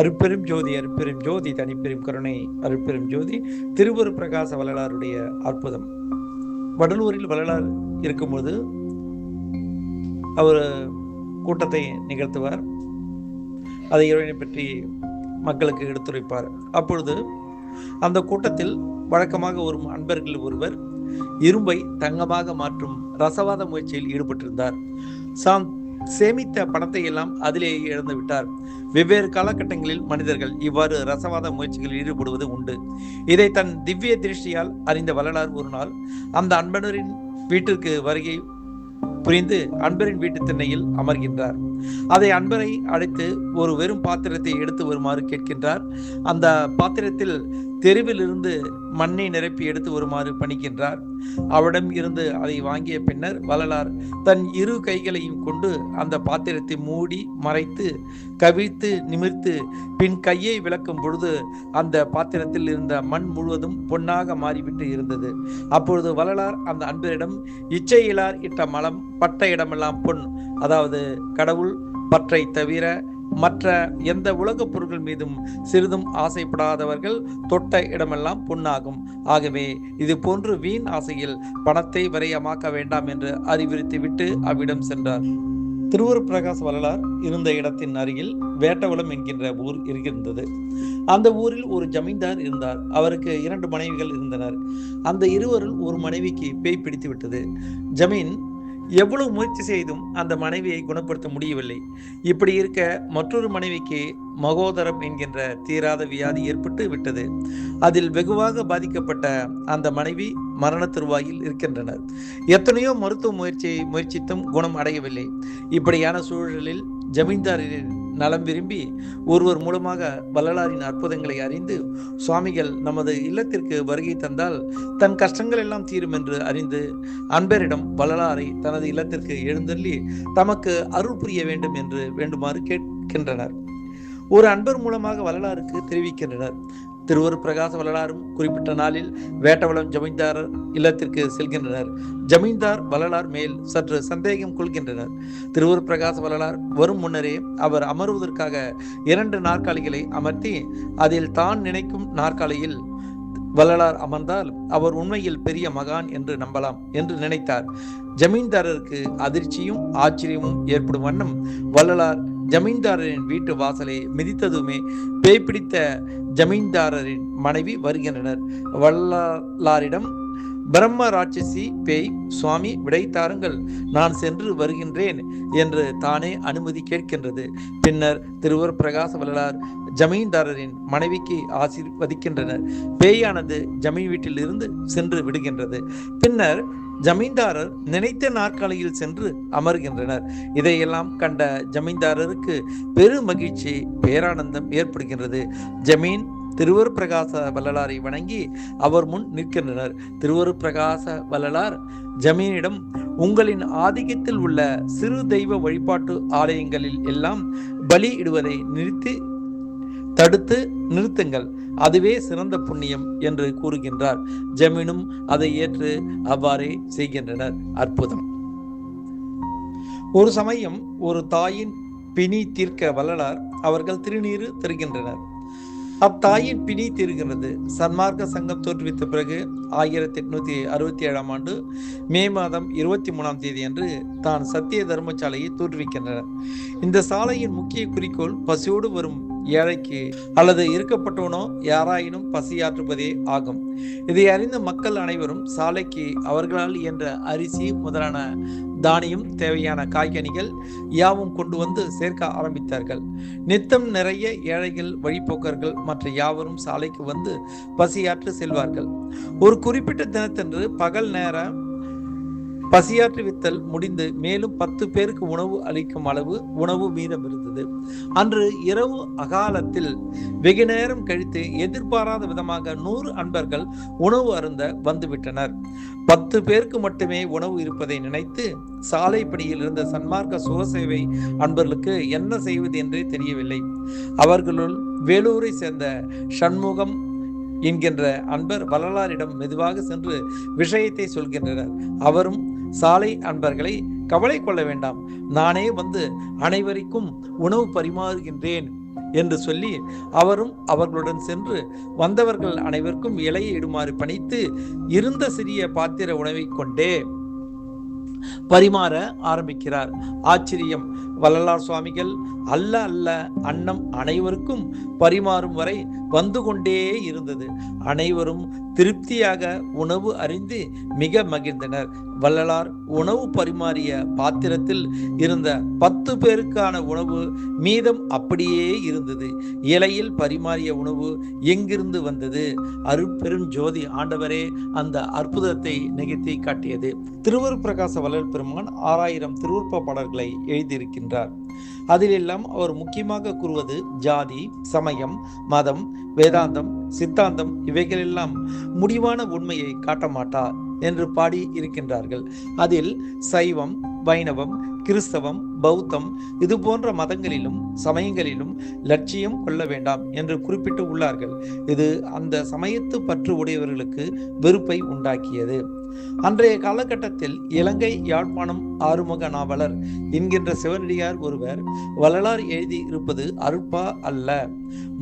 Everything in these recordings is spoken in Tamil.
அருட்பெரும் ஜோதி அருட்பெரும் ஜோதி தனிப்பெரும் கருணை அருட்பெரும் ஜோதி திருவரு பிரகாச வள்ளலாருடைய அற்புதம். வடலூரில் வள்ளலார் இருக்கும்போது அவர் கூட்டத்தை நிகழ்த்துவார். அதை இறைவனை பற்றி மக்களுக்கு எடுத்துரைப்பார். அப்பொழுது அந்த கூட்டத்தில் வழக்கமாக ஒரு அன்பர்கள் ஒருவர் இரும்பை தங்கமாக மாற்றும் ரசவாத முயற்சியில் ஈடுபட்டிருந்தார். சேமித்த பணத்தை எல்லாம் அதிலேயே இழந்து விட்டார். வெவ்வேறு காலகட்டங்களில் மனிதர்கள் இவ்வாறு ரசவாத முயற்சிகளில் ஈடுபடுவது உண்டு. இதை தன் திவ்ய திருஷ்டியால் அறிந்த வள்ளலார் ஒரு நாள் அந்த அன்பரின் வீட்டிற்கு வருகை புரிந்து அன்பரின் வீட்டு திண்ணையில் அமர்கின்றார். அதை அன்பரை அழைத்து ஒரு வெறும் பாத்திரத்தை எடுத்து வருமாறு கேட்கின்றார். அந்த பாத்திரத்தில் தெருவில் இருந்து மண்ணை நிரப்பி எடுத்து வருமாறு பணிக்கின்றார். அவரிடம் இருந்து அதை வாங்கிய பின்னர் வள்ளலார் தன் இரு கைகளையும் கொண்டு அந்த பாத்திரத்தை மூடி மறைத்து கவிழ்த்து நிமிர்த்து பின் கையை விளக்கும் பொழுது அந்த பாத்திரத்தில் இருந்த மண் முழுவதும் பொன்னாக மாறிவிட்டு இருந்தது. அப்பொழுது வள்ளலார் அந்த அன்பரிடம் இச்சையிலார் இட்ட மலம் பட்ட இடமெல்லாம் பொன், அதாவது கடவுள் பற்றை தவிர மற்ற எந்த உலகப் பொருட்கள் மீதும் சிறிதும் ஆசைப்படாதவர்கள் தொட்ட இடமெல்லாம் பொன்னாகும். ஆகவே இது போன்று வீண் ஆசையில் பணத்தை விரயமாக்க வேண்டாம் என்று அறிவுறுத்தி விட்டு அவ்விடம் சென்றார். திருவரு பிரகாச வள்ளலார் இருந்த இடத்தின் அருகில் வேட்டவலம் என்கின்ற ஊர் இருக்கின்றது. அந்த ஊரில் ஒரு ஜமீன்தார் இருந்தார். அவருக்கு 2 மனைவிகள் இருந்தனர். அந்த இருவரில் ஒரு மனைவிக்கு பேய் பிடித்து விட்டது. ஜமீன் எவ்வளவு முயற்சி செய்தும் அந்த மனைவியை குணப்படுத்த முடியவில்லை. இப்படி இருக்க மற்றொரு மனைவிக்கு மகோதரம் என்கின்ற தீராத வியாதி ஏற்பட்டு விட்டது. அதில் வெகுவாக பாதிக்கப்பட்ட அந்த மனைவி மரண தருவாயில் இருக்கின்றனர். எத்தனையோ மருத்துவ முயற்சித்தும் குணம் அடையவில்லை. இப்படியான சூழலில் ஜமீன்தாரின் நலம் விரும்பி ஒருவர் மூலமாக வள்ளலாரின் அற்புதங்களை அறிந்து சுவாமிகள் நமது இல்லத்திற்கு வருகை தந்தால் தன் கஷ்டங்கள் எல்லாம் தீரும் என்று அறிந்து அன்பரிடம் வள்ளலாரை தனது இல்லத்திற்கு எழுந்தள்ளி தமக்கு அருள் புரிய வேண்டும் என்று வேண்டுமாறு கேட்கின்றனர். ஒரு அன்பர் மூலமாக வள்ளலாருக்கு தெரிவிக்கின்றனர். திருவரு பிரகாச வள்ளலாரும் குறிப்பிட்ட நாளில் வேட்டவலம் ஜமீன்தார் இல்லத்திற்கு செல்கின்றனர். ஜமீன்தார் வள்ளலார் மேல் சற்று சந்தேகம் கொள்கின்றனர். திருவரு பிரகாச வள்ளலார் வரும் முன்னரே அவர் அமர்வதற்காக 2 நாற்காலிகளை அமர்த்தி அதில் தான் நினைக்கும் நாற்காலியில் வள்ளலார் அமர்ந்தால் அவர் உண்மையில் பெரிய மகான் என்று நம்பலாம் என்று நினைத்தார். ஜமீன்தாரருக்கு அதிர்ச்சியும் ஆச்சரியமும் ஏற்படும் வண்ணம் வள்ளலார் ஜமீன்தாரரின் வீட்டு வாசலை மிதித்ததுமே பேய் பிடித்த ஜமீன்தாரரின் மனைவி வருகின்றனர். வள்ளலாரிடம் பிரம்ம ராட்சசி பேய், சுவாமி விடை தாருங்கள், நான் சென்று வருகின்றேன் என்று தானே அனுமதி கேட்கின்றது. பின்னர் திருவரு பிரகாச வள்ளலார் ஜமீன்தாரரின் மனைவிக்கு ஆசீர்வதிக்கின்றனர். பேயானது ஜமீன் வீட்டில் இருந்து சென்று விடுகின்றது. பின்னர் ஜமீன்தாரர் நினைத்த நாற்காலியில் சென்று அமர்கின்றனர். இதையெல்லாம் கண்ட ஜமீன்தாரருக்கு பெரு மகிழ்ச்சி பேரானந்தம் ஏற்படுகின்றது. ஜமீன் திருவரு பிரகாச வள்ளலாரை வணங்கி அவர் முன் நிற்கின்றனர். திருவரு பிரகாச வள்ளலார் ஜமீனிடம் உங்களின் ஆதிக்கத்தில் உள்ள சிறு தெய்வ வழிபாட்டு ஆலயங்களில் எல்லாம் பலி இடுவதை தடுத்து நிறுத்துங்கள், அதுவே சிறந்த புண்ணியம் என்று கூறுகின்றார். ஜமீனும் அதை ஏற்று அவ்வாறே செய்கின்றனர். அற்புதம். ஒரு சமயம் ஒரு தாயின் பிணி தீர்க்க வள்ளலார் அவர்கள் திருநீறு தருகின்றனர். அத்தாயின் பிணி தீர்கிறது. சன்மார்க்க சங்கம் தோற்றுவித்த பிறகு 1867 ஆண்டு மே மாதம் 23ஆம் தேதி அன்று தான் சத்திய தர்மசாலையை தோற்றுவிக்கின்றனர். இந்த சாலையின் முக்கிய குறிக்கோள் பசியோடு வரும் ஏழைக்கு அல்லது இருக்கப்பட்டவனோ யாராயினும் பசியாற்றுவதே ஆகும். இதை அறிந்த மக்கள் அனைவரும் சாலைக்கு அவர்களால் இயன்ற அரிசி முதலான தானியம், தேவையான காய்கனிகள் யாவும் கொண்டு வந்து சேர்க்க ஆரம்பித்தார்கள். நித்தம் நிறைய ஏழைகள், வழிபோக்கர்கள் மற்ற யாவரும் சாலைக்கு வந்து பசியாற்று செல்வார்கள். ஒரு குறிப்பிட்ட தினத்தன்று பகல் நேர பசியாற்று வித்தல் முடிந்து மேலும் 10 பேருக்கு உணவு அளிக்கும் அளவு உணவு மீதம் இருந்தது. அன்று இரவு அகாலத்தில் வெகு நேரம் கழித்து எதிர்பாராத விதமாக 100 அன்பர்கள் உணவு அருந்த வந்துவிட்டனர். 10 பேருக்கு மட்டுமே உணவு இருப்பதை நினைத்து சாலை பணியில் இருந்த சன்மார்க்க சுகசேவை அன்பர்களுக்கு என்ன செய்வது என்றே தெரியவில்லை. அவர்களுள் வேலூரை சேர்ந்த சண்முகம் என்கின்ற அன்பர் வள்ளலாரிடம் மெதுவாக சென்று விஷயத்தை சொல்கின்றனர். அவரும் சாலை அன்பர்களை கவலை கொள்ள வேண்டாம், நானே வந்து அனைவருக்கும் உணவு பரிமாறுகின்றேன் என்று சொல்லி அவரும் அவர்களுடன் சென்று வந்தவர்கள் அனைவருக்கும் இலையை இடுமாறு பணித்து இருந்த சிறிய பாத்திர உணவை கொண்டே பரிமாற ஆரம்பிக்கிறார். ஆச்சரியம்! வள்ளலார் சுவாமிகள் அல்ல அல்ல அன்னம் அனைவருக்கும் பரிமாறும் வரை வந்து கொண்டே இருந்தது. அனைவரும் திருப்தியாக உணவு அறிந்து மிக மகிழ்ந்தனர். வள்ளலார் உணவு பரிமாறிய பாத்திரத்தில் இருந்த 10 பேருக்கான உணவு மீதம் அப்படியே இருந்தது. இலையில் பரிமாறிய உணவு எங்கிருந்து வந்தது? அருட்பெரும் ஜோதி ஆண்டவரே அந்த அற்புதத்தை நிகழ்த்தி காட்டியது. திருவருட் பிரகாச வள்ளல் பெருமான் 6000 திருவுருப்ப பாடல்களை எழுதியிருக்கின்றார். அதிலெல்லாம் அவர் முக்கியமாக கூறுவது ஜாதி, சமயம், மதம், வேதாந்தம், சித்தாந்தம் இவைகளெல்லாம் முடிவான உண்மையை காட்ட மாட்டார் என்று பாடி இருக்கின்றார்கள். அதில் சைவம், வைணவம், கிறிஸ்தவம், பௌத்தம் இது போன்ற மதங்களிலும் சமயங்களிலும் லட்சியம் கொள்ள வேண்டாம் என்று குறிப்பிட்டு உள்ளார்கள். இது அந்த சமயத்து பற்று உடையவர்களுக்கு வெறுப்பை உண்டாக்கியது. அன்றைய காலகட்டத்தில் இலங்கை யாழ்ப்பாணம் ஆறுமுக நாவலர் என்கின்ற சிவனடியார் ஒருவர் வள்ளலார் எழுதி இருப்பது அருட்பா அல்ல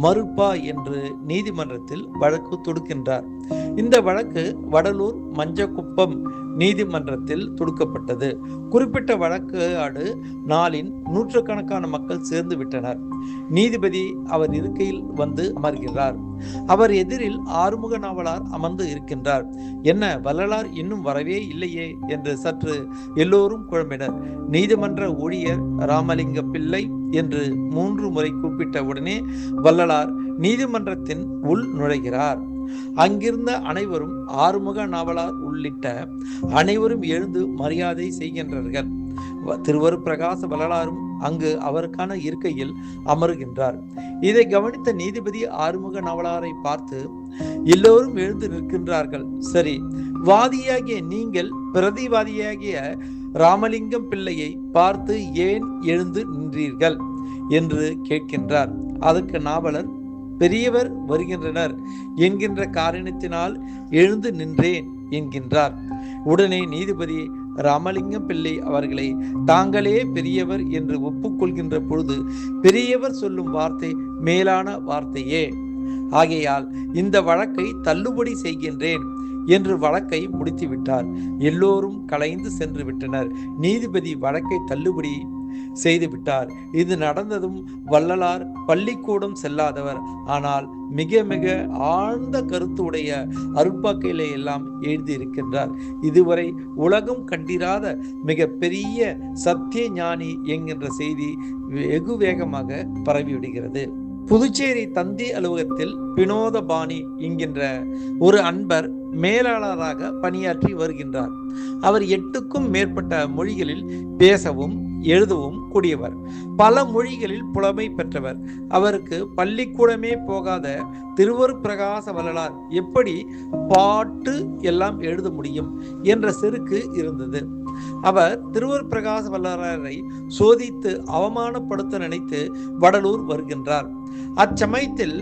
மறுப்பா என்று நீதிமன்றத்தில் வழக்கு தொடுக்கின்றார். இந்த வழக்கு வடலூர் மஞ்சக்குப்பம் நீதிமன்றத்தில் தொடுக்கப்பட்டது. குறிப்பிட்ட வழக்காடு நாளின் நூற்றுக்கணக்கான மக்கள் சேர்ந்து விட்டனர். நீதிபதி அவர் இருக்கையில் வந்து அமர்கிறார். அவர் எதிரில் ஆறுமுக நாவலார் அமர்ந்து இருக்கின்றார். என்ன, வள்ளலார் இன்னும் வரவே இல்லையே என்று சற்று எல்லோரும் குழம்பினர். நீதிமன்ற ஊழியர் ராமலிங்க பிள்ளை என்று 3 முறை கூப்பிட்ட உடனே வள்ளலார் நீதிமன்றத்தின் உள் நுழைகிறார். அங்கிருந்த அனைவரும் ஆறுமுக நாவலார் உள்ளிட்ட அனைவரும் எழுந்து மரியாதை செய்கின்றார்கள். திருவருட் பிரகாச வள்ளலாரும் அங்கு அவருக்கான இருக்கையில் அமருகின்றார். இதை கவனித்த நீதிபதி ஆறுமுக நாவலாரை பார்த்து, எல்லோரும் எழுந்து நிற்கின்றார்கள், சரி, வாதியாகிய நீங்கள் பிரதிவாதியாகிய ராமலிங்கம் பிள்ளையை பார்த்து ஏன் எழுந்து நின்றீர்கள் என்று கேட்கின்றார். அதற்கு நாவலர், பெரியவர் வருகின்றனர் என்கின்ற காரணத்தினால் எழுந்து நின்றேன் என்கின்றார். உடனே நீதிபதி ராமலிங்கம் பிள்ளை அவர்களை தாங்களே பெரியவர் என்று ஒப்புக்கொள்கின்ற பொழுது பெரியவர் சொல்லும் வார்த்தை மேலான வார்த்தையே, ஆகையால் இந்த வழக்கை தள்ளுபடி செய்கின்றேன் என்று வழக்கை முடித்து விட்டார். எல்லோரும் கலைந்து சென்று விட்டனர். நீதிபதி வழக்கை தள்ளுபடி செய்து விட்டார். இது நடந்ததும் வள்ளலார் பள்ளிக்கூடம் செல்லாதவர், ஆனால் மிக மிக ஆழ்ந்த கருத்து உடைய அருட்பாக்கையிலே எல்லாம் எழுதியிருக்கின்றார். இதுவரை உலகம் கண்டிராத மிக பெரிய சத்திய ஞானி என்கின்ற செய்தி வெகு வேகமாக பரவிவிடுகிறது. புதுச்சேரி தந்தி அலுவலகத்தில் வினோதபாணி என்கின்ற ஒரு அன்பர் மேலாளராக பணியாற்றி வருகின்றார். அவர் 8க்கும் மேற்பட்ட மொழிகளில் பேசவும் எழுதவும் கூடியவர். பல மொழிகளில் புலமை பெற்றவர். அவருக்கு பள்ளிக்கூடமே போகாத திருவருட் பிரகாச வள்ளலார் எப்படி பாட்டு எல்லாம் எழுத முடியும் என்ற செருக்கு இருந்தது. அவர் திருவருட் பிரகாச வள்ளலாரை சோதித்து அவமானப்படுத்த நினைத்து வடலூர் வருகின்றார். அச்சமயத்தில்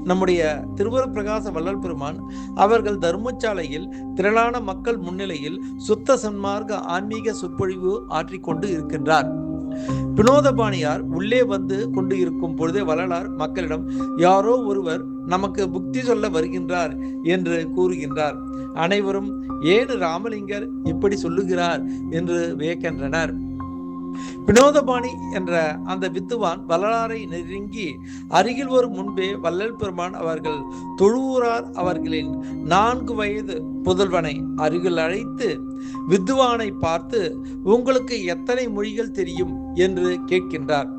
நம்முடைய திருவருட் பிரகாச வள்ளல் பெருமான் அவர்கள் தர்மசாலையில் திரளான மக்கள் முன்னிலையில் சுத்த சன்மார்க்க ஆன்மீக சொற்பொழிவு ஆற்றிக்கொண்டு இருக்கின்றார். வினோதபாணியார் உள்ளே வந்து கொண்டு இருக்கும் பொழுதே வள்ளலார் மக்களிடம், யாரோ ஒருவர் நமக்கு புக்தி சொல்ல வருகின்றார் என்று கூறுகின்றார். அனைவரும் ஏன் ராமலிங்கர் இப்படி சொல்லுகிறார் என்று வியக்கின்றனர். வினோதபாணி என்ற அந்த வித்துவான் வள்ளலாரை நெருங்கி அருகில் வரும் முன்பே வள்ளல் பெருமான் அவர்கள் தொழுவூரார் அவர்களின் 4 வயது புதல்வனை அருகில் அழைத்து வித்துவானை பார்த்து, உங்களுக்கு எத்தனை மொழிகள் தெரியும் என்று கேட்கின்றார்.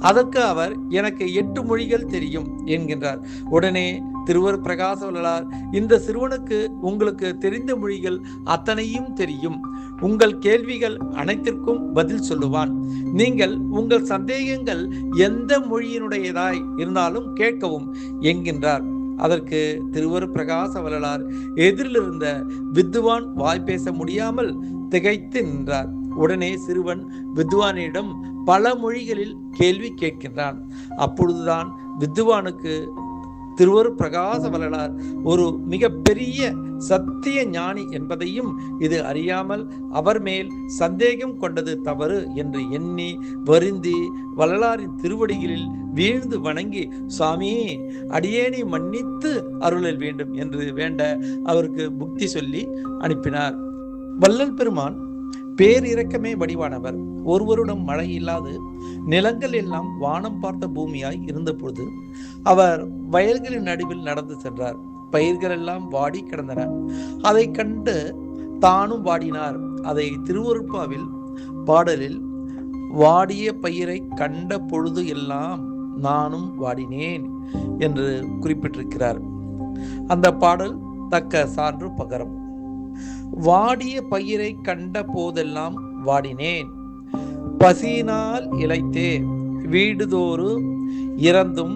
அதற்கு அவர், எனக்கு 8 மொழிகள் தெரியும் என்கின்றார். உடனே திருவருட் பிரகாச வள்ளலார், இந்த சிறுவனுக்கு உங்களுக்கு தெரிந்த மொழிகள் அத்தனையும் தெரியும், உங்கள் கேள்விகள் அனைத்திற்கும் பதில் சொல்லுவான், நீங்கள் உங்கள் சந்தேகங்கள் எந்த மொழியினுடையதாய் இருந்தாலும் கேட்கவும் என்கின்றார். அதற்கு திருவருட் பிரகாச வள்ளலார் எதிரிலிருந்த வித்துவான் வாய் பேச முடியாமல் திகைத்து நின்றார். உடனே சிறுவன் வித்துவானிடம் பல மொழிகளில் கேள்வி கேட்கின்றான். அப்பொழுதுதான் வித்துவானுக்கு திருவருட் பிரகாச வள்ளலார் ஒரு மிக பெரிய சத்திய ஞானி என்பதையும் இது அறியாமல் அவர் மேல் சந்தேகம் கொண்டது தவறு என்று எண்ணி வருந்தி வள்ளலாரின் திருவடிகளில் வீழ்ந்து வணங்கி, சுவாமி, அடியேனை மன்னித்து அருளல் வேண்டும் என்று வேண்ட அவருக்கு புக்தி சொல்லி அனுப்பினார். வள்ளல் பெருமான் பேரிரக்கமே வடிவானவர். ஒருவருடன் மழை இல்லாது நிலங்கள் எல்லாம் வானம் பார்த்த பூமியாய் இருந்த பொழுது அவர் வயல்களின் நடுவில் நடந்து சென்றார். பயிர்கள் எல்லாம் வாடி கிடந்தன. அதை கண்டு தானும் வாடினார். அதை திருவருட்பாவில் பாடலில் வாடிய பயிரை கண்ட பொழுது எல்லாம் நானும் வாடினேன் என்று குறிப்பிட்டிருக்கிறார். அந்த பாடல் தக்க சான்று பகரம். வாடிய பயிரை கண்ட போதெல்லாம் வாடினேன், பசியினால் இளைத்தே, வீடுதோறு இறந்தும்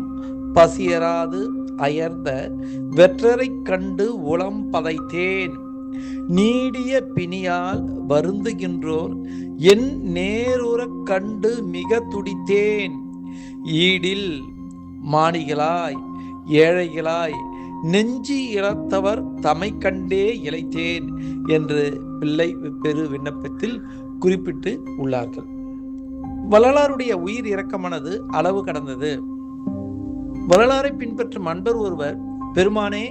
பசியராது அயர்ந்த வெற்றரை கண்டு உளம் பதைத்தேன், நீடிய பிணியால் வருந்துகின்றோர் என் நேருறக் கண்டு மிக துடித்தேன், ஈடில் மாணிகளாய் ஏழைகளாய் நெஞ்சி இறத்தவர் தமை கண்டே இளைத்தேன் என்று பிள்ளை பெரு விண்ணப்பத்தில் குறிப்பிட்டு உள்ளார்கள். வள்ளலாருடைய உயிர் இரக்கமானது அளவு கடந்தது. வள்ளலாரை பின்பற்றும் அன்பர் ஒருவர், பெருமானே,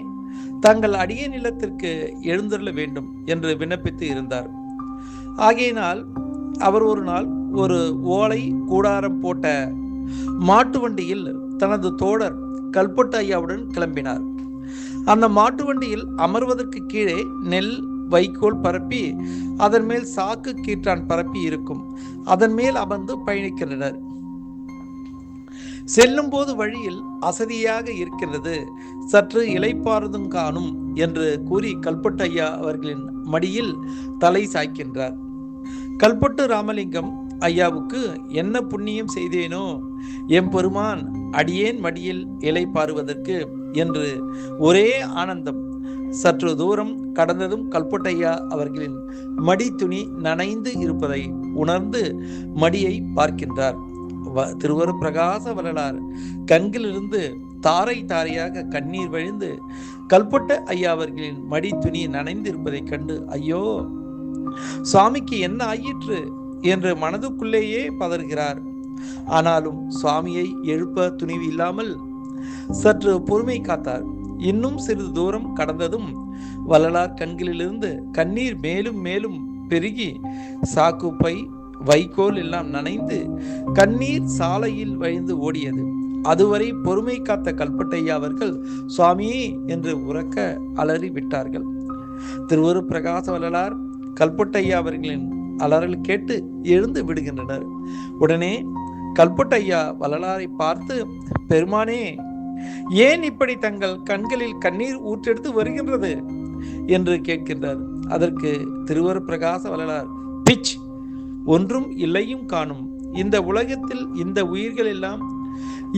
தங்கள் அடிய நிலத்திற்கு எழுந்தருள வேண்டும் என்று விண்ணப்பித்து இருந்தார். ஆகையினால் அவர் ஒரு நாள் ஒரு ஓலை கூடாரம் போட்ட மாட்டு வண்டியில் தனது தோழர் கல்பட்டு ஐயாவுடன் கிளம்பினார். அந்த மாட்டு வண்டியில் அமர்வதற்கு கீழே நெல் வைக்கோல் பரப்பி அதன் மேல் சாக்கு கீற்றான் பரப்பி இருக்கும். அதன் மேல் அமர்ந்து பயணிக்கின்றனர். செல்லும் போது வழியில் அசதியாக இருக்கிறது, சற்று இளைப்பாறுதும் காணும் என்று கூறி கல்பட்டு ஐயா அவர்களின் மடியில் தலை சாய்க்கின்றார். கல்பட்டு ராமலிங்கம் ஐயாவுக்கு என்ன புண்ணியம் செய்தேனோ எம்பெருமான் அடியேன் மடியில் இளைப்பாறுவதற்கு என்று ஒரே ஆனந்தம். சற்று தூரம் கடந்ததும் கல்பட்டையா அவர்களின் மடி துணி நனைந்து இருப்பதை உணர்ந்து மடியை பார்க்கின்றார். திருவருட் பிரகாச வள்ளலார் கண்களிலிருந்து தாரை தாரையாக கண்ணீர் வழிந்து கல்பட்ட ஐயா அவர்களின் மடி துணி நனைந்து இருப்பதை கண்டு, ஐயோ, சுவாமிக்கு என்ன ஆயிற்று என்று மனதுக்குள்ளேயே பதறுகிறார். ஆனாலும் சுவாமியை எழுப்ப துணிவு இல்லாமல் சற்று பொறுமை காத்தார். இன்னும் சிறிது தூரம் கடந்ததும் வள்ளலார் கண்களிலிருந்து கண்ணீர் மேலும் மேலும் பெருகி சாக்குப்பை வைக்கோல் எல்லாம் நனைந்து கண்ணீர் சாலையில் வழிந்து ஓடியது. அதுவரை பொறுமை காத்த கல்பட்டையா அவர்கள் சுவாமி என்று உரக்க அலறி விட்டார்கள். திருவருட் பிரகாச வள்ளலார் கல்பட்டையா அவர்களின் அலறல் கேட்டு எழுந்து விடுகின்றனர். உடனே கல்பட்டையா வள்ளலாரை பார்த்து, பெருமானே, ஏன் இப்படி தங்கள் கண்களில் கண்ணீர் ஊற்றெடுத்து வருகின்றது என்று கேட்கின்றார். அதற்கு திருவருட் பிரகாச வள்ளலார், பிச், ஒன்றும் இல்லையும் காணும். இந்த உலகத்தில் இந்த உயிர்கள் எல்லாம்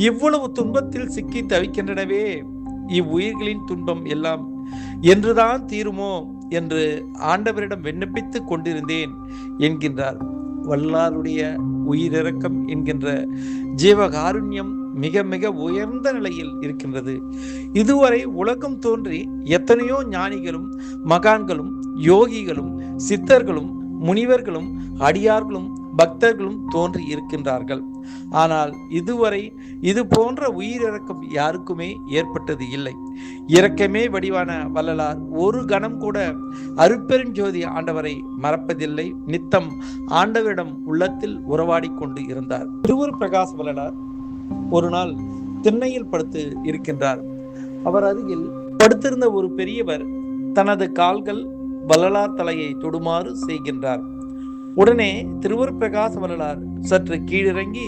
இவ்வளவு துன்பத்தில் சிக்கி தவிக்கின்றனவே, இவ்வுயிர்களின் துன்பம் எல்லாம் என்றுதான் தீருமோ என்று ஆண்டவரிடம் விண்ணப்பித்து கொண்டிருந்தேன் என்கின்றார். வள்ளலாருடைய உயிரிரக்கம் என்கின்ற ஜீவகாருண்யம் மிக மிக உயர்ந்த நிலையில் இருக்கின்றது. இதுவரை உலகம் தோன்றி எத்தனையோ ஞானிகளும் மகான்களும் யோகிகளும் சித்தர்களும் முனிவர்களும் அடியார்களும் பக்தர்களும் தோன்றி இருக்கின்றார்கள். ஆனால் இதுவரை இது போன்ற உயிரிரக்கம் யாருக்குமே ஏற்பட்டது இல்லை. இரக்கமே வடிவான வள்ளலார் ஒரு கணம் கூட அருட்பெருஞ்சோதி ஆண்டவரை மறப்பதில்லை. நித்தம் ஆண்டவரிடம் உள்ளத்தில் உறவாடி கொண்டு இருந்தார். திருவருட் பிரகாச வள்ளலார் ஒரு நாள் திண்ணையில் படுத்து இருக்கின்றார். அவர் அருகில் படுத்திருந்த ஒரு பெரியவர் தனது கால்கள் வள்ளலார் தலையை தொடுமாறு செய்கின்றார். உடனே திருவருட் பிரகாச வள்ளலார் சற்று கீழிறங்கி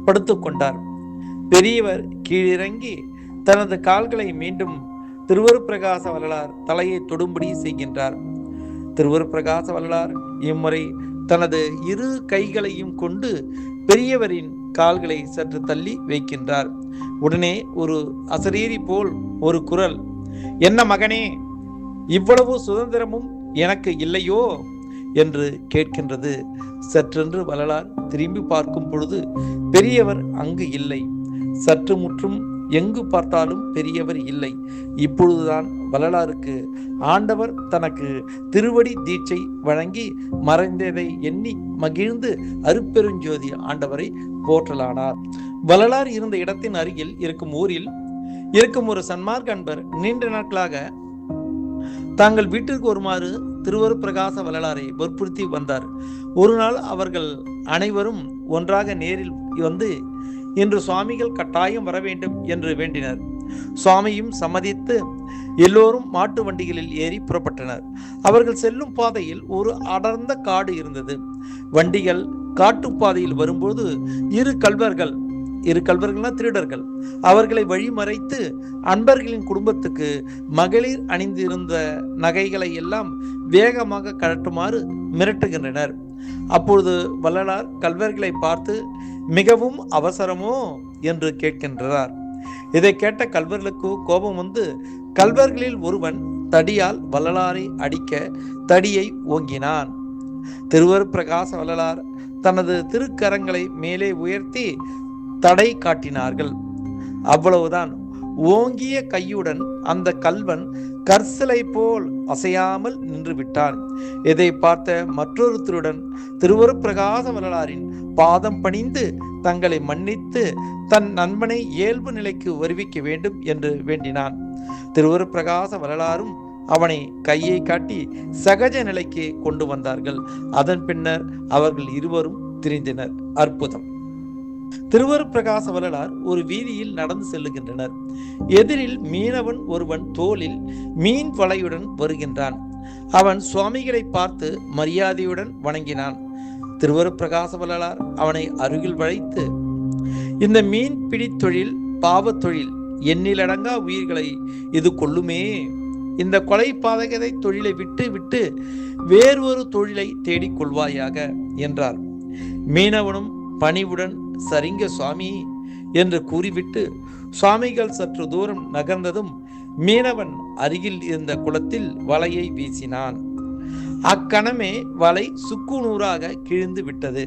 படுத்துக் கொண்டார். பெரியவர் கீழிறங்கி தனது கால்களை மீண்டும் திருவருட் பிரகாச வள்ளலார் தலையை தொடும்படி செய்கின்றார். திருவருட் பிரகாச வள்ளலார் இம்முறை தனது இரு கைகளையும் கொண்டு பெரியவரின் கால்களை சற்று தள்ளி வைக்கின்றார். உடனே ஒரு அசரீரி போல் ஒரு குரல், என்ன மகனே, இவ்வளவு சுதந்திரமும் எனக்கு இல்லையோ என்று கேட்கின்றது. சற்றென்று வள்ளலார் திரும்பி பார்க்கும் பொழுது பெரியவர் அங்கு இல்லை. சற்று முற்றும் எங்கு பார்த்தாலும் பெரியவர் இல்லை. இப்பொழுதுதான் வள்ளலாருக்கு ஆண்டவர் தனக்கு திருவடி தீட்சை வழங்கி மறைந்ததை எண்ணி மகிழ்ந்து அருட்பெருஞ்சோதி ஆண்டவரை போற்றலானார். வள்ளலார் இருந்த இடத்தின் அருகில் இருக்கும் ஊரில் இருக்கும் ஒரு சன்மார்க்க அன்பர் நீண்ட நாட்களாக தாங்கள் வீட்டிற்கு வருமாறு திருவருட்பிரகாச வள்ளலாரை வற்புறுத்தி வந்தார். ஒரு நாள் அவர்கள் அனைவரும் ஒன்றாக நேரில் வந்து இன்று சுவாமிகள் கட்டாயம் வர வேண்டும் என்று வேண்டினர். சுவாமியும் சம்மதித்து எல்லோரும் மாட்டு வண்டிகளில் ஏறி புறப்பட்டனர். அவர்கள் செல்லும் பாதையில் ஒரு அடர்ந்த காடு இருந்தது. வண்டிகள் காட்டுப்பாதையில் வரும்போது இரு கல்வர்கள்னா திருடர்கள் அவர்களை வழிமறைத்து அன்பர்களின் குடும்பத்துக்கு மகளிர் அணிந்திருந்த நகைகளை எல்லாம் வேகமாக கழட்டுமாறு மிரட்டுகின்றனர். அப்பொழுது வள்ளலார் கல்வர்களை பார்த்து மிகவும் அவசரமோ என்று கேட்கின்றார். இதை கேட்ட கல்வர்களுக்கு கோபம் வந்து கல்வர்களில் ஒருவன் தடியால் வள்ளலாரை அடிக்க தடியை ஓங்கினான். திருவருட்பிரகாச வள்ளலார் தனது திருக்கரங்களை மேலே உயர்த்தி தடை காட்டினார்கள். அவ்வளவுதான். ஓங்கிய கையுடன் அந்த கல்வன் கற்சிலை போல் அசையாமல் நின்று விட்டான். இதை பார்த்த மற்றொரு திருடன் திருவருட்பிரகாச வள்ளலாரின் பாதம் பணிந்து தங்களை மன்னித்து தன் நண்பனை இயல்பு நிலைக்கு வருவிக்க வேண்டும் என்று வேண்டினான். திருவருட்பிரகாச வள்ளலாரும் அவனை கையை காட்டி சகஜ நிலைக்கு கொண்டு வந்தார்கள். அதன் பின்னர் அவர்கள் இருவரும் திரிந்தனர். அற்புதம். திருவருட்பிரகாச வள்ளலார் ஒரு வீதியில் நடந்து செல்லுகின்றனர். எதிரில் மீனவன் ஒருவன் தோளில் மீன் வலையுடன் வருகின்றான். அவன் சுவாமிகளை பார்த்து மரியாதையுடன் வணங்கினான். திருவருட்பிரகாச வள்ளலார் அவனை அருகில் வளைத்து, இந்த மீன் பிடி தொழில் பாவ தொழில், எண்ணிலடங்கா உயிர்களை இது கொள்ளுமே. இந்த கொலை பாதகதை தொழிலை விட்டு வேறொரு தொழிலை தேடிக் கொள்வாயாக என்றார். மீனவனும் பணிவுடன் சரிங்க சுவாமி என்று கூறிவிட்டு சுவாமிகள் சற்று தூரம் நகர்ந்ததும் மீனவன் அருகில் இருந்த குளத்தில் வலையை வீசினான். அக்கணமே வலை சுக்குநூறாக கிழிந்து விட்டது.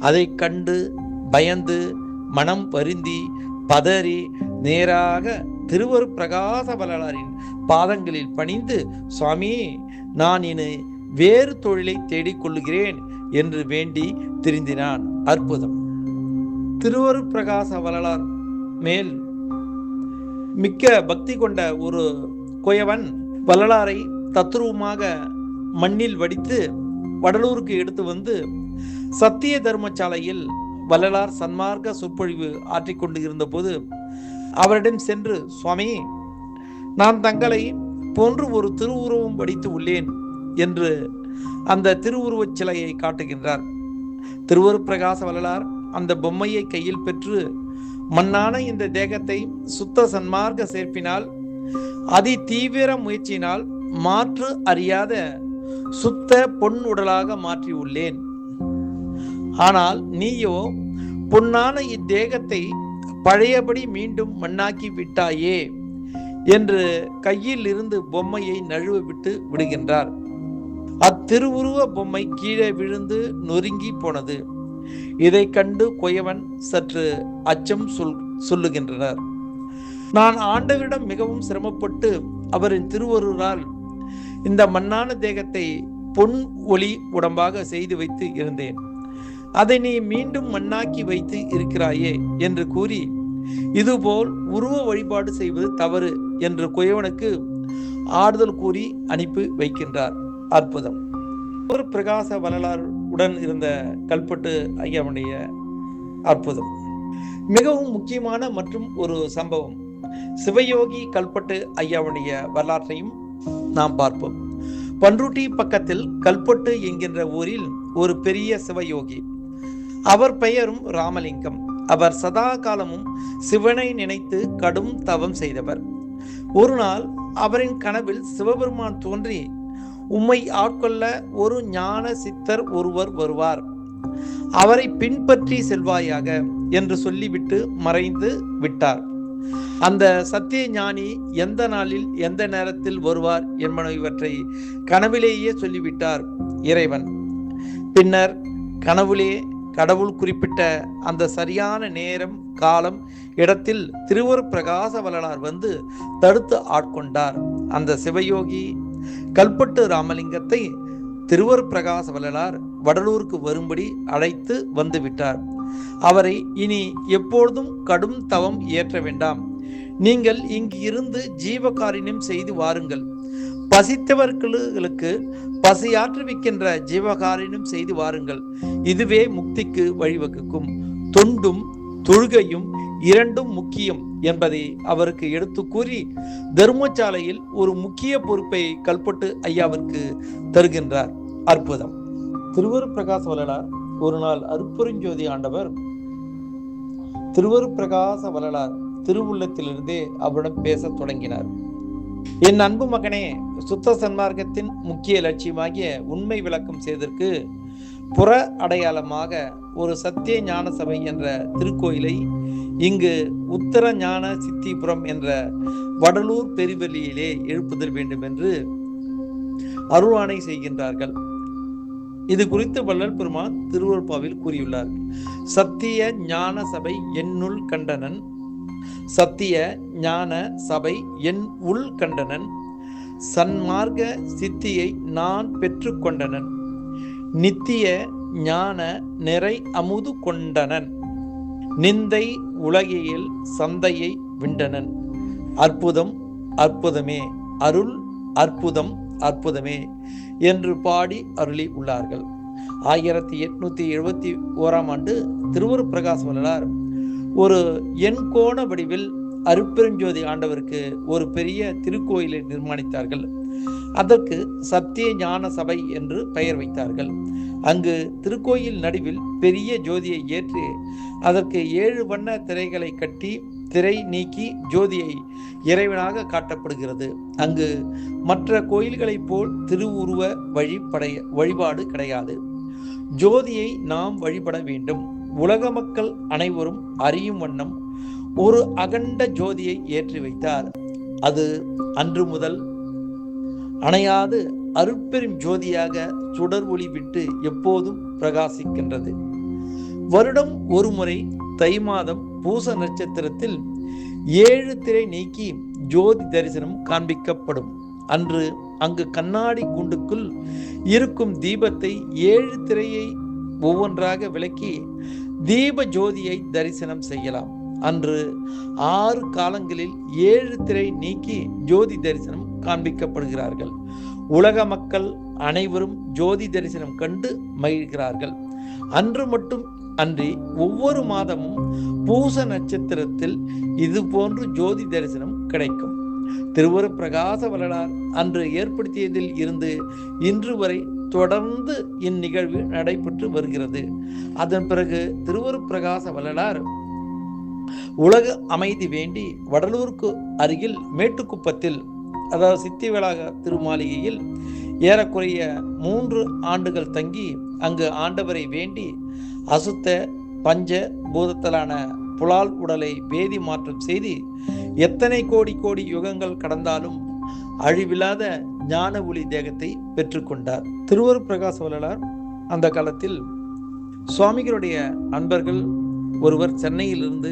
அதை கண்டு பயந்து மனம் வருந்தி பதறி நேராக திருவருட்பிரகாச வள்ளலாரின் பாதங்களில் பணிந்து, சுவாமி, நான் இனி வேறு தொழிலை தேடிக்கொள்ளுகிறேன் என்று வேண்டி திருந்தினான். அற்புதம். திருவருட்பிரகாச வள்ளலார் மேல் மிக்க பக்தி கொண்ட ஒரு குயவன் வள்ளலாரை தத்ரூபமாக மண்ணில் வடித்து வடலூருக்கு எடுத்து வந்து சத்திய தர்மசாலையில் வள்ளலார் சன்மார்க்க சொற்பொழிவு ஆற்றிக்கொண்டு இருந்த போது அவரிடம் சென்று, சுவாமி, நான் தங்களை போன்று ஒரு திருவுருவம் வடித்து உள்ளேன் என்று அந்த திருவுருவச் சிலையை காட்டுகின்றார். திருவருட்பிரகாச வள்ளலார் அந்த பொம்மையை கையில் பெற்று, மண்ணான இந்த தேகத்தை சுத்த சன்மார்க்க சேர்ப்பினால் அதி தீவிர முயற்சியினால் மாற்று அறியாத சுத்த பொன் உடலாக மாற்றியுள்ளேன். ஆனால் நீயோ பொன்னான இத்தேகத்தை பழையபடி மீண்டும் மண்ணாக்கி விட்டாயே என்று கையில் இருந்து பொம்மையை நழுவ விட்டு விடுகின்றார். அத்திருவுருவ பொம்மை கீழே விழுந்து நொறுங்கி போனது. இதை கண்டு குயவன் சற்று அச்சம் சொல்லுகின்றனர். நான் ஆண்டவரிடம் மிகவும் சிரமப்பட்டு அவரின் திருவருளால் இந்த மண்ணான தேகத்தை பொன் ஒளி உடம்பாக செய்து வைத்து இருந்தேன். அதை நீ மீண்டும் மண்ணாக்கி வைத்து இருக்கிறாயே என்று கூறி, இதுபோல் உருவ வழிபாடு செய்வது தவறு என்று குயவனுக்கு ஆறுதல் கூறி அனுப்பி வைக்கின்றார். அற்புதம். ஒரு பிரகாச வள்ளலார் உடன் இருந்த கல்பட்டு ஐயாவுடைய அற்புதம். மிகவும் முக்கியமான மற்றும் ஒரு சம்பவம். சிவயோகி கல்பட்டு ஐயாவுடைய வரலாற்றையும் நாம் பார்ப்போம். பன்ருட்டி பக்கத்தில் கல்பட்டு என்கின்ற ஊரில் ஒரு பெரிய சிவயோகி. அவர் பெயரும் ராமலிங்கம். அவர் சதா காலமும் சிவனை நினைத்து கடும் தவம் செய்தவர். ஒரு நாள் அவரின் கனவில் சிவபெருமான் தோன்றி, உம்மை ஆட்கொள்ள ஒரு ஞான சித்தர் ஒருவர் வருவார், அவரை பின்பற்றி செல்வாயாக என்று சொல்லிவிட்டு மறைந்து விட்டார். அந்த சத்திய ஞானி எந்த நாளில் எந்த நேரத்தில் வருவார் என்பன இவற்றை கனவிலேயே சொல்லிவிட்டார் இறைவன். பின்னர் கனவுலே கடவுள் குறிப்பிட்ட அந்த சரியான நேரம் காலம் இடத்தில் திருவூர் பிரகாச வள்ளலார் வந்து தடுத்து ஆட்கொண்டார். அந்த சிவயோகி கல்பட்டு ராமலிங்கத்தை திருவூர் பிரகாச வள்ளலார் வடலூருக்கு வரும்படி அழைத்து வந்து விட்டார். அவரை இனி எப்பொழுதும் கடும் தவம் இயற்ற வேண்டாம், நீங்கள் இங்கு இருந்து ஜீவகாருண்யம் செய்து வாருங்கள், பசித்தவர்களுக்கு பசியாற்றுவிக்கின்ற ஜீவகாருண்யம் செய்து வாருங்கள், இதுவே முக்திக்கு வழிவகுக்கும், தொண்டும் தொழுகையும் இரண்டும் முக்கியம் என்பதை அவருக்கு எடுத்து கூறி தர்மசாலையில் ஒரு முக்கிய பொறுப்பை கல்பட்டு ஐயாவிற்கு தருகின்றார். அற்புதம். திருவூர் பிரகாச வள்ளலார் ஒரு நாள் அருட்பெருஞ்சோதி ஆண்டவர் திருவூர் பிரகாச வள்ளலார் திருவுள்ளத்திலிருந்தே அவரிடம் பேசத் தொடங்கினார். என் அன்பு மகனே, சுத்த சன்மார்க்கத்தின் முக்கிய லட்சியமாகிய உண்மை விளக்கம் செய்ததற்கு புற அடையாளமாக ஒரு சத்திய ஞான சபை என்ற திருக்கோயிலை இங்கு உத்தர ஞான சித்திபுரம் என்ற வடலூர் பெருவெளியிலே எழுப்புதல் வேண்டும் என்று அருளாணை செய்கின்றார்கள். இது குறித்து வள்ளல் பெருமான் திருவருட்பாவில் கூறியுள்ளார். சத்திய ஞான சபை என்னுள் கண்டனன், சத்திய ஞான சபை என் உள் கண்டனன், சன்மார்க்க சித்தியை நான் பெற்று கொண்டனன், நித்திய ஞான நிறை அமுது கொண்டனன், நிந்தை உலகியல் சந்தையை விண்டனன், அற்புதம் அற்புதமே, அருள் அற்புதம் அற்புதமே என்று பாடி அருளி உள்ளார்கள். 1871 திருவூர் பிரகாச வள்ளலார் ஒரு எண்கோண வடிவில் அருட்பெருஞ்சோதி ஆண்டவருக்கு ஒரு பெரிய திருக்கோயிலை நிர்மாணித்தார்கள். அதற்கு சத்திய ஞான சபை என்று பெயர் வைத்தார்கள். அங்கு திருக்கோயில் நடுவில் பெரிய ஜோதியை ஏற்றி அதற்கு 7 வண்ண திரைகளை கட்டி திரை நீக்கி ஜோதியை இறைவனாக காட்டப்படுகிறது. அங்கு மற்ற கோயில்களைப் போல் திருவுருவ வழிபாடு கிடையாது. ஜோதியை நாம் வழிபட வேண்டும். உலக மக்கள் அனைவரும் அறியும் வண்ணம் ஒரு அகண்ட ஜோதியை ஏற்றி வைத்தார். அது அன்று முதல் அணையாது அருட்பெரும் ஜோதியாக சுடர் ஒளி விட்டு எப்போதும் பிரகாசிக்கின்றது. வருடம் ஒரு முறை தை மாதம் பூச நட்சத்திரத்தில் 7 திரை நீக்கி ஜோதி தரிசனம் காண்பிக்கப்படும். அன்று அங்கு கண்ணாடி கூண்டுக்குள் இருக்கும் தீபத்தை 7 திரையை ஒவ்வொன்றாக விளக்கி தீப ஜோதியை தரிசனம் செய்யலாம். அன்று 6 காலங்களில் 7 திரை நீக்கி ஜோதி தரிசனம் காண்பிக்கப்படுகிறார்கள். உலக மக்கள் அனைவரும் ஜோதி தரிசனம் கண்டு மகிழ்கிறார்கள். அன்று மட்டும் அன்றி ஒவ்வொரு மாதமும் பூச நட்சத்திரத்தில் இது போன்று ஜோதி தரிசனம் கிடைக்கும். திருவூர் பிரகாச வள்ளலார் அன்று ஏற்படுத்தியதில் இருந்து இன்று வரை தொடர்ந்து இந்நிகழ்வு நடைபெற்று வருகிறது. அதன் பிறகு திருவூர் பிரகாச வள்ளலார் உலக அமைதி வேண்டி வடலூருக்கு அருகில் மேட்டுக்குப்பத்தில், அதாவது சித்திவளாக திருமாளிகையில் ஏறக்குறைய 3 ஆண்டுகள் தங்கி அங்கு ஆண்டவரை வேண்டி அசுத்த பஞ்ச பூதத்தலான புலால் உடலை வேதி மாற்றம் செய்து எத்தனை கோடி கோடி யுகங்கள் கடந்தாலும் அழிவில்லாத ஞான ஒளி தேகத்தை பெற்றுக்கொண்டார். திருவூர் பிரகாச வள்ளலார் அந்த காலத்தில் சுவாமிகளுடைய நண்பர்கள் ஒருவர் சென்னையிலிருந்து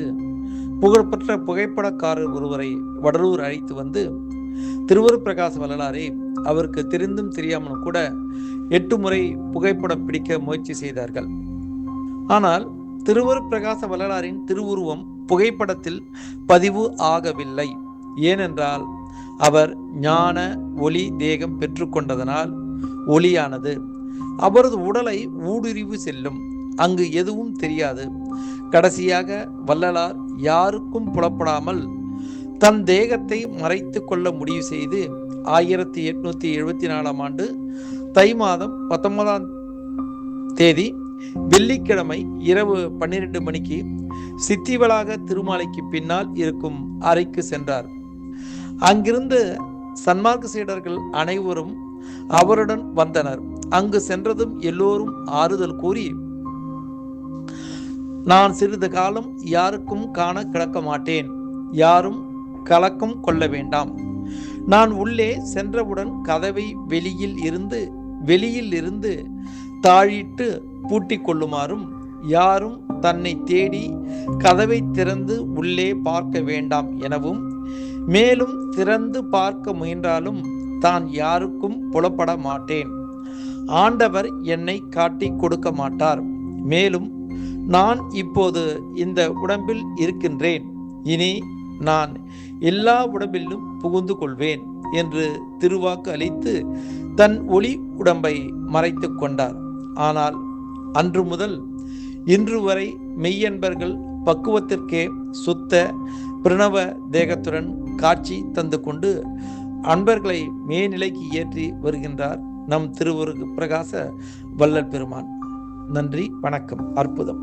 புகழ்பெற்ற புகைப்படக்காரர் ஒருவரை வடலூர் அழைத்து வந்து திருவூர் பிரகாச வள்ளலாரை அவருக்கு தெரிந்தும் தெரியாமலும் கூட 8 முறை புகைப்படம் பிடிக்க முயற்சி செய்தார்கள். ஆனால் திருவூர் பிரகாச வள்ளலாரின் திருவுருவம் புகைப்படத்தில் பதிவு ஆகவில்லை. ஏனென்றால் அவர் ஞான ஒளி தேகம் பெற்றுக்கொண்டதனால் ஒளியானது அவரது உடலை ஊடுருவி செல்லும். அங்கு எதுவும் தெரியாது. கடைசியாக வள்ளலார் யாருக்கும் புலப்படாமல் தன் தேகத்தை மறைத்து கொள்ள முடிவு செய்து 1874 தை மாதம் 19 தேதி வெள்ளிக்கிழமை இரவு 12 மணிக்கு சித்திவளாக திருமாலைக்கு பின்னால் இருக்கும் அறைக்கு சென்றார். அங்கிருந்து சன்மார்க்க சீடர்கள் அனைவரும் அவருடன் வந்தனர். அங்கு சென்றதும் எல்லோரும் ஆறுதல் கூறி, நான் சிறிது காலம் யாருக்கும் காண கிடக்க மாட்டேன், யாரும் கலக்கம் கொள்ள வேண்டாம், நான் உள்ளே சென்றவுடன் கதவை வெளியில் இருந்து தாழிட்டு பூட்டிக் கொள்ளுமாறும் யாரும் தன்னை தேடி கதவை திறந்து உள்ளே பார்க்க வேண்டாம் எனவும், மேலும் திறந்து பார்க்க முயன்றாலும் தான் யாருக்கும் புலப்பட மாட்டேன். ஆண்டவர் என்னை காட்டி கொடுக்க மாட்டார். மேலும் நான் இப்போது இந்த உடம்பில் இருக்கின்றேன், இனி நான் எல்லா உடம்பிலும் புகுந்து கொள்வேன் என்று திருவாக்கு அளித்து தன் ஒளி உடம்பை மறைத்து கொண்டார். ஆனால் அன்று முதல் இன்று வரை மெய்யன்பர்கள் பக்குவத்திற்கே சுத்த பிரணவ தேகத்துடன் காட்சி தந்து கொண்டு அன்பர்களை மேல்நிலைக்கு ஏற்றி வருகின்றார் நம் திருவருகு பிரகாச வள்ளல் பெருமான். நன்றி, வணக்கம். அற்புதம்.